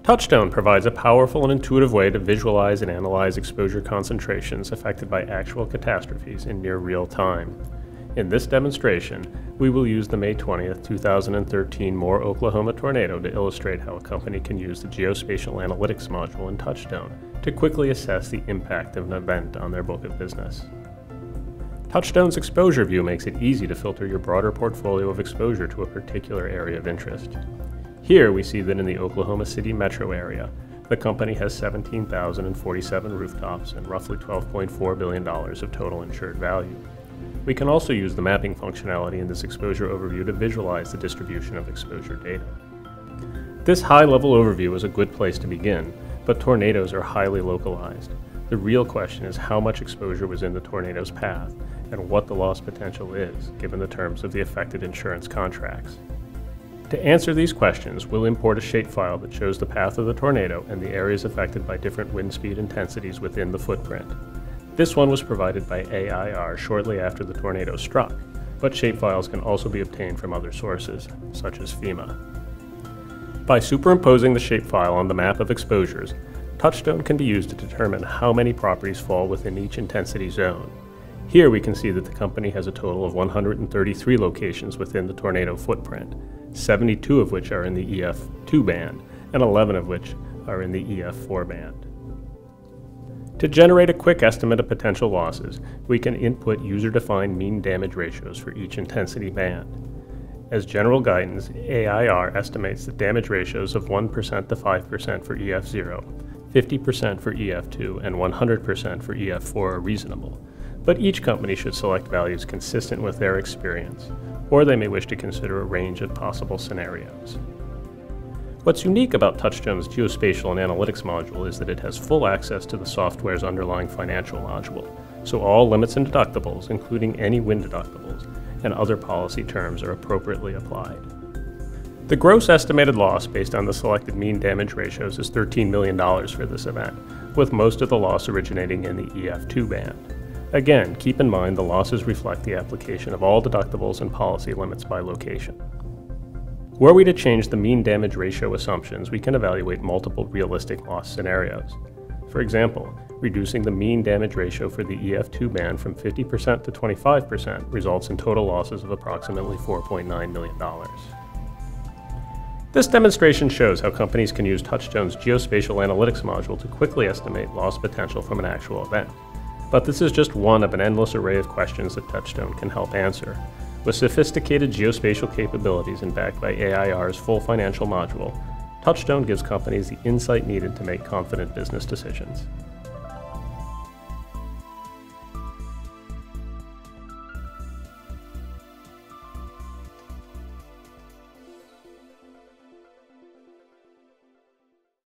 Touchstone provides a powerful and intuitive way to visualize and analyze exposure concentrations affected by actual catastrophes in near real time. In this demonstration, we will use the May 20th, 2013 Moore, Oklahoma tornado to illustrate how a company can use the Geospatial Analytics module in Touchstone to quickly assess the impact of an event on their book of business. Touchstone's exposure view makes it easy to filter your broader portfolio of exposure to a particular area of interest. Here we see that in the Oklahoma City metro area, the company has 17,047 rooftops and roughly $12.4 billion of total insured value. We can also use the mapping functionality in this exposure overview to visualize the distribution of exposure data. This high-level overview is a good place to begin, but tornadoes are highly localized. The real question is how much exposure was in the tornado's path and what the loss potential is, given the terms of the affected insurance contracts. To answer these questions, we'll import a shapefile that shows the path of the tornado and the areas affected by different wind speed intensities within the footprint. This one was provided by AIR shortly after the tornado struck, but shapefiles can also be obtained from other sources, such as FEMA. By superimposing the shapefile on the map of exposures, Touchstone can be used to determine how many properties fall within each intensity zone. Here we can see that the company has a total of 133 locations within the tornado footprint, 72 of which are in the EF2 band, and 11 of which are in the EF4 band. To generate a quick estimate of potential losses, we can input user-defined mean damage ratios for each intensity band. As general guidance, AIR estimates that damage ratios of 1% to 5% for EF0, 50% for EF2, and 100% for EF4 are reasonable, but each company should select values consistent with their experience, or they may wish to consider a range of possible scenarios. What's unique about Touchstone's Geospatial and Analytics module is that it has full access to the software's underlying financial module, so all limits and deductibles, including any wind deductibles, and other policy terms are appropriately applied. The gross estimated loss based on the selected mean damage ratios is $13 million for this event, with most of the loss originating in the EF2 band. Again, keep in mind the losses reflect the application of all deductibles and policy limits by location. Were we to change the mean damage ratio assumptions, we can evaluate multiple realistic loss scenarios. For example, reducing the mean damage ratio for the EF2 band from 50% to 25% results in total losses of approximately $4.9 million. This demonstration shows how companies can use Touchstone's Geospatial Analytics module to quickly estimate loss potential from an actual event. But this is just one of an endless array of questions that Touchstone can help answer. With sophisticated geospatial capabilities and backed by AIR's full financial module, Touchstone gives companies the insight needed to make confident business decisions.